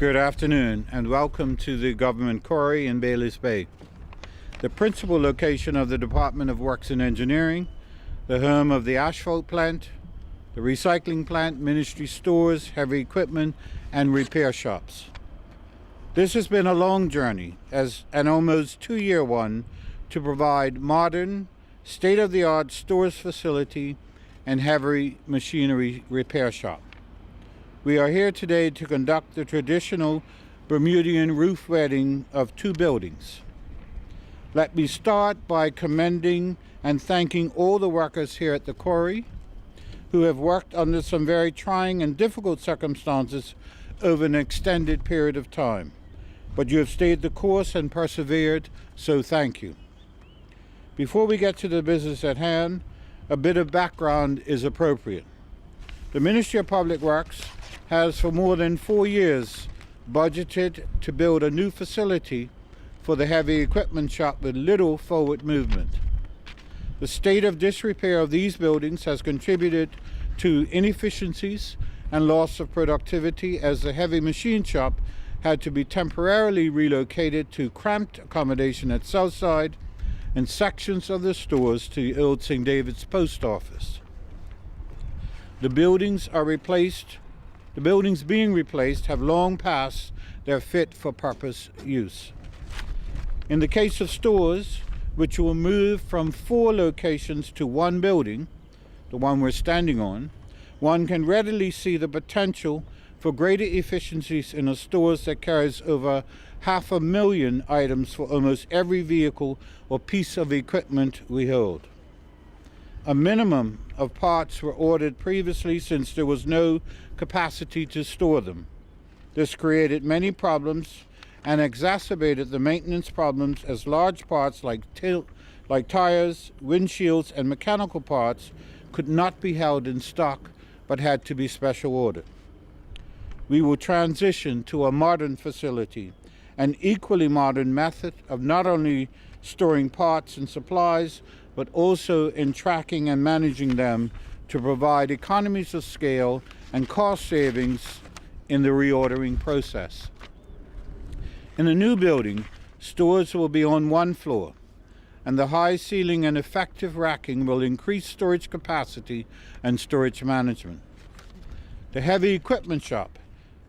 Good afternoon and welcome to the Government Quarry in Bailey's Bay, the principal location of the Department of Works and Engineering, the home of the asphalt plant, the recycling plant, ministry stores, heavy equipment and repair shops. This has been a long journey, as an almost 2-year one, to provide modern, state-of-the-art stores facility and heavy machinery repair shop. We are here today to conduct the traditional Bermudian roof wedding of 2 buildings. Let me start by commending and thanking all the workers here at the quarry who have worked under some very trying and difficult circumstances over an extended period of time. But you have stayed the course and persevered, so thank you. Before we get to the business at hand, a bit of background is appropriate. The Ministry of Public Works has for more than 4 years budgeted to build a new facility for the heavy equipment shop with little forward movement. The state of disrepair of these buildings has contributed to inefficiencies and loss of productivity, as the heavy machine shop had to be temporarily relocated to cramped accommodation at Southside and sections of the stores to the old St. David's Post Office. The buildings being replaced have long passed their fit-for-purpose use. In the case of stores, which will move from 4 locations to 1 building, the one we're standing on, one can readily see the potential for greater efficiencies in a stores that carries over 500,000 items for almost every vehicle or piece of equipment we hold. A minimum of parts were ordered previously, since there was no capacity to store them. This created many problems and exacerbated the maintenance problems, as large parts like tires, windshields and mechanical parts could not be held in stock but had to be special ordered. We will transition to a modern facility, an equally modern method of not only storing parts and supplies, but also in tracking and managing them to provide economies of scale and cost savings in the reordering process. In the new building, stores will be on 1 floor, and the high ceiling and effective racking will increase storage capacity and storage management. The heavy equipment shop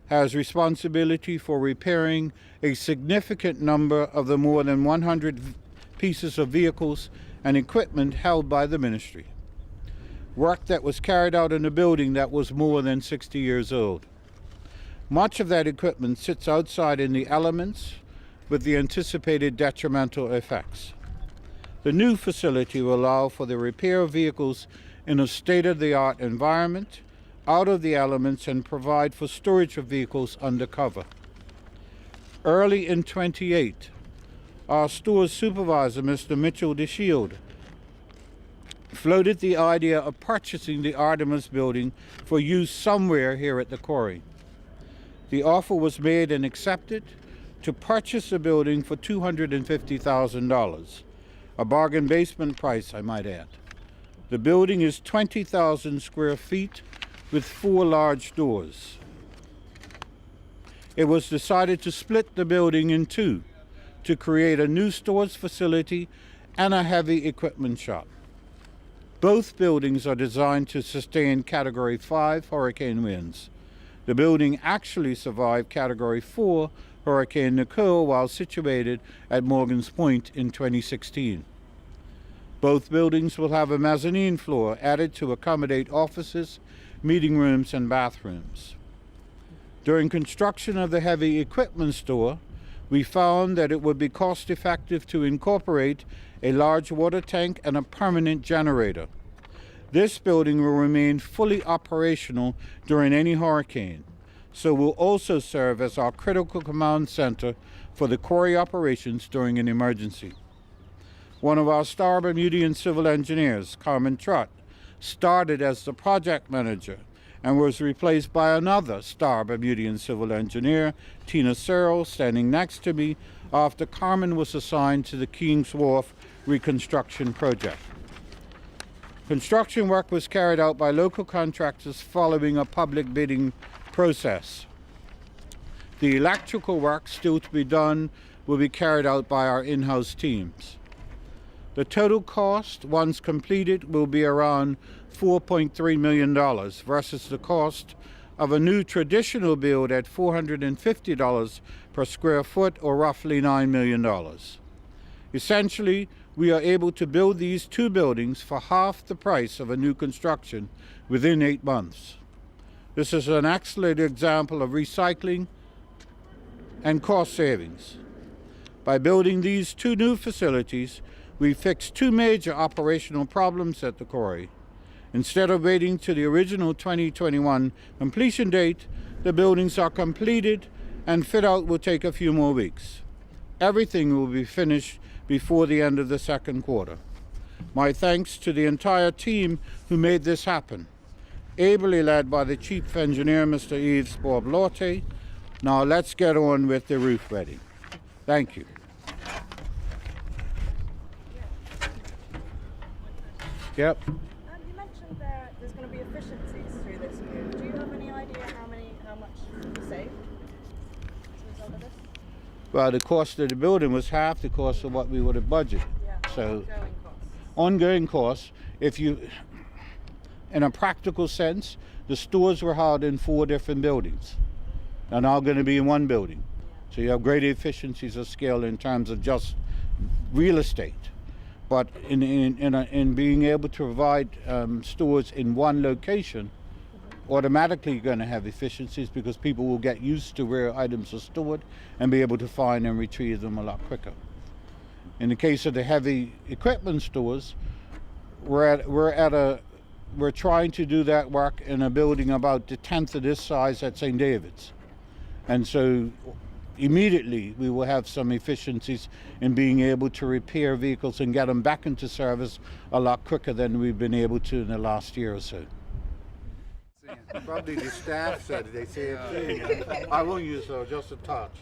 has responsibility for repairing a significant number of the more than 100 pieces of vehicles and equipment held by the ministry. Work that was carried out in a building that was more than 60 years old. Much of that equipment sits outside in the elements with the anticipated detrimental effects. The new facility will allow for the repair of vehicles in a state-of-the-art environment, out of the elements, and provide for storage of vehicles under cover. Early in 28, our store's supervisor, Mr. Mitchell DeShield, floated the idea of purchasing the Artemis building for use somewhere here at the quarry. The offer was made and accepted to purchase the building for $250,000, a bargain basement price, I might add. The building is 20,000 square feet with 4 large doors. It was decided to split the building in 2 to create a new stores facility and a heavy equipment shop. Both buildings are designed to sustain Category 5 hurricane winds. The building actually survived Category 4 Hurricane Nicole while situated at Morgan's Point in 2016. Both buildings will have a mezzanine floor added to accommodate offices, meeting rooms and bathrooms. During construction of the heavy equipment store, we found that it would be cost-effective to incorporate a large water tank and a permanent generator. This building will remain fully operational during any hurricane, so will also serve as our critical command center for the quarry operations during an emergency. One of our star Bermudian civil engineers, Carmen Trott, started as the project manager and was replaced by another star Bermudian civil engineer, Tina Searle, standing next to me, after Carmen was assigned to the Kings Wharf reconstruction project. Construction work was carried out by local contractors following a public bidding process. The electrical work still to be done will be carried out by our in-house teams. The total cost, once completed, will be around $4.3 million versus the cost of a new traditional build at $450 per square foot, or roughly $9 million. Essentially, we are able to build these two buildings for half the price of a new construction within 8 months. This is an excellent example of recycling and cost savings. By building these two new facilities, we fixed two major operational problems at the quarry. Instead of waiting to the original 2021 completion date, the buildings are completed and fit out will take a few more weeks. Everything will be finished before the end of the second quarter. My thanks to the entire team who made this happen, ably led by the Chief Engineer, Mr. Yves Borblorte. Now let's get on with the roof ready. Thank you. Yep. You mentioned there's going to be efficiencies through this move. Do you have any idea how much you saved as a result of this? Well, the cost of the building was half the cost of what we would have budgeted. Yeah. So, ongoing costs. ongoing costs. If you, in a practical sense, the stores were held in 4 different buildings. They're now going to be in one building. So you have greater efficiencies of scale in terms of just real estate. But in being able to provide stores in one location, automatically you're going to have efficiencies because people will get used to where items are stored and be able to find and retrieve them a lot quicker. In the case of the heavy equipment stores, we're trying to do that work in a building about the 10th of this size at St. David's. And so immediately we will have some efficiencies in being able to repair vehicles and get them back into service a lot quicker than we've been able to in the last year or so. Probably the staff said they say it. I won't use just a touch.